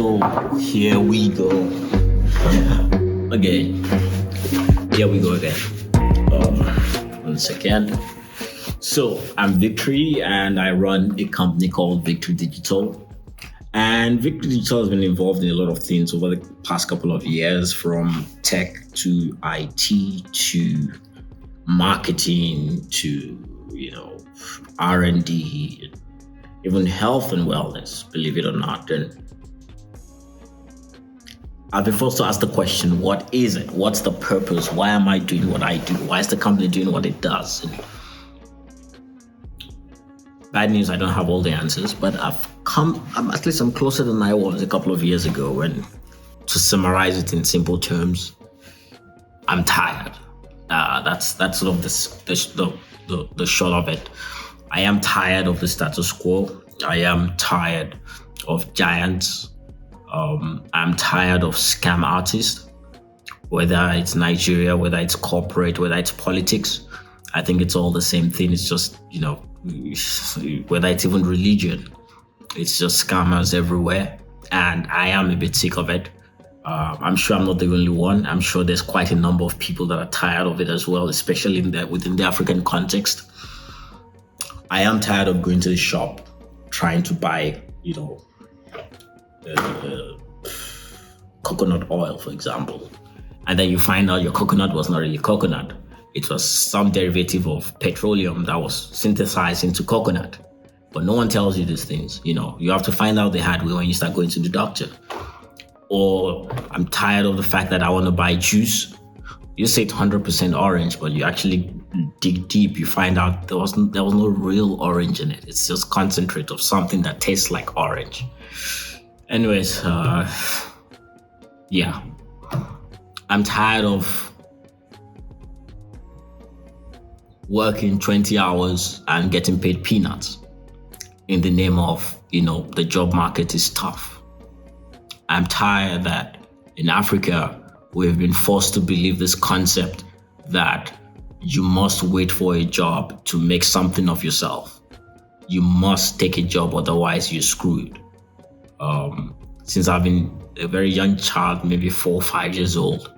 So here we go again. Here we go again. 1 second. So I'm Victory, and I run a company called Victory Digital. And Victory Digital has been involved in a lot of things over the past couple of years, from tech to IT to marketing to R&D, even health and wellness, believe it or not. And I've been forced to ask the question, what is it? What's the purpose? Why am I doing what I do? Why is the company doing what it does? And bad news, I don't have all the answers, but I'm closer than I was a couple of years ago. And to summarize it in simple terms, I'm tired. That's sort of the short of it. I am tired of the status quo. I am tired of giants. I'm tired of scam artists, whether it's Nigeria, whether it's corporate, whether it's politics. I think it's all the same thing. It's just, whether it's even religion, it's just scammers everywhere. And I am a bit sick of it. I'm sure I'm not the only one. I'm sure there's quite a number of people that are tired of it as well, especially within the African context. I am tired of going to the shop, trying to buy, coconut oil, for example. And then you find out your coconut was not really coconut. It was some derivative of petroleum that was synthesized into coconut. But no one tells you these things. You have to find out the hard way when you start going to the doctor. Or I'm tired of the fact that I want to buy juice. You say it's 100% orange, but you actually dig deep, you find out there was no real orange in it. It's just concentrate of something that tastes like orange. Anyways, yeah. I'm tired of working 20 hours and getting paid peanuts in the name of, the job market is tough. I'm tired that in Africa, we've been forced to believe this concept that you must wait for a job to make something of yourself. You must take a job, otherwise you're screwed. Since I've been a very young child, maybe 4 or 5 years old,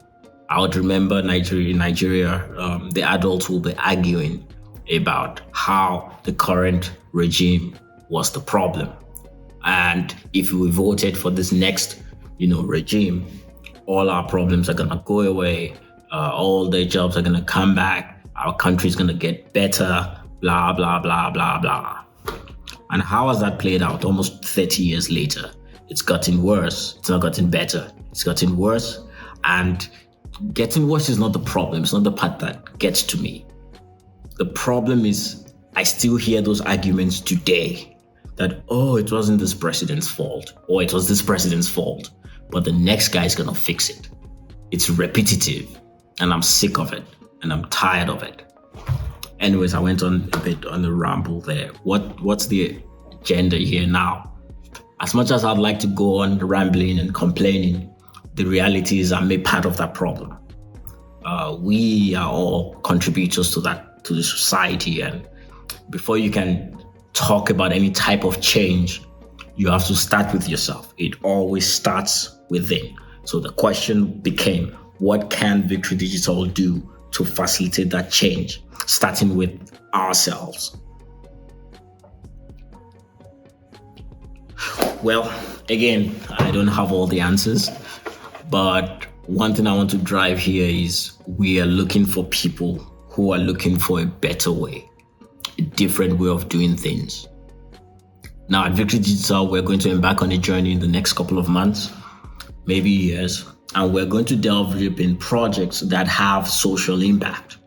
I would remember in Nigeria, the adults will be arguing about how the current regime was the problem. And if we voted for this next, regime, all our problems are going to go away. All the jobs are going to come back. Our country is going to get better, blah, blah, blah, blah, blah. And how has that played out almost 30 years later? It's gotten worse. It's not gotten better. It's gotten worse. And getting worse is not the problem. It's not the part that gets to me. The problem is I still hear those arguments today that, it wasn't this president's fault, or it was this president's fault, but the next guy is going to fix it. It's repetitive, and I'm sick of it, and I'm tired of it. Anyways, I went on a bit on a ramble there. What's the agenda here now? As much as I'd like to go on rambling and complaining, the reality is I'm a part of that problem. We are all contributors to the society, and before you can talk about any type of change, you have to start with yourself. It always starts within. So the question became, what can Victory Digital do to facilitate that change, starting with ourselves? Well, again, I don't have all the answers, but one thing I want to drive here is we are looking for people who are looking for a better way, a different way of doing things. Now at Victory Digital, we're going to embark on a journey in the next couple of months, maybe years, and we're going to delve deep in projects that have social impact.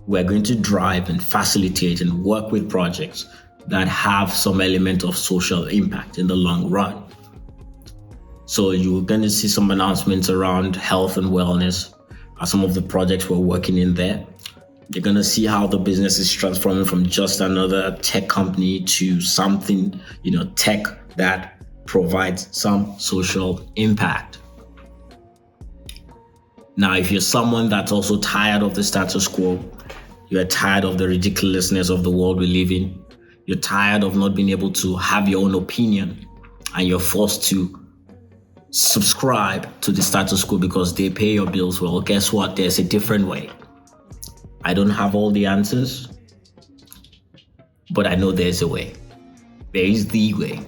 We're going to drive and facilitate and work with projects that have some element of social impact in the long run. So you're going to see some announcements around health and wellness, some of the projects we're working in there. You're going to see how the business is transforming from just another tech company to something, tech that provides some social impact. Now, if you're someone that's also tired of the status quo, you're tired of the ridiculousness of the world we live in, you're tired of not being able to have your own opinion, and you're forced to subscribe to the status quo because they pay your bills well. Guess what? There's a different way. I don't have all the answers, but I know there's a way. There is the way.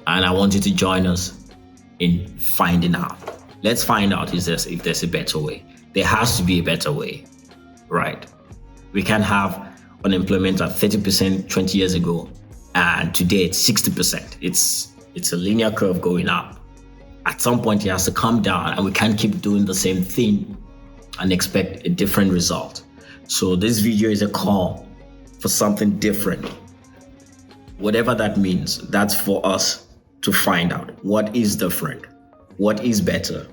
And I want you to join us in finding out. Let's find out if there's a better way. There has to be a better way, right? We can't have unemployment at 30% 20 years ago, and today it's 60%. It's a linear curve going up. At some point, it has to come down, and we can't keep doing the same thing and expect a different result. So this video is a call for something different. Whatever that means, that's for us to find out what is different, what is better,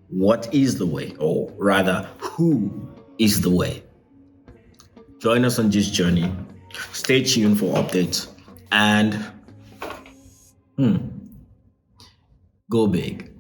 what is the way, or rather, who is the way. Join us on this journey. Stay tuned for updates and go big.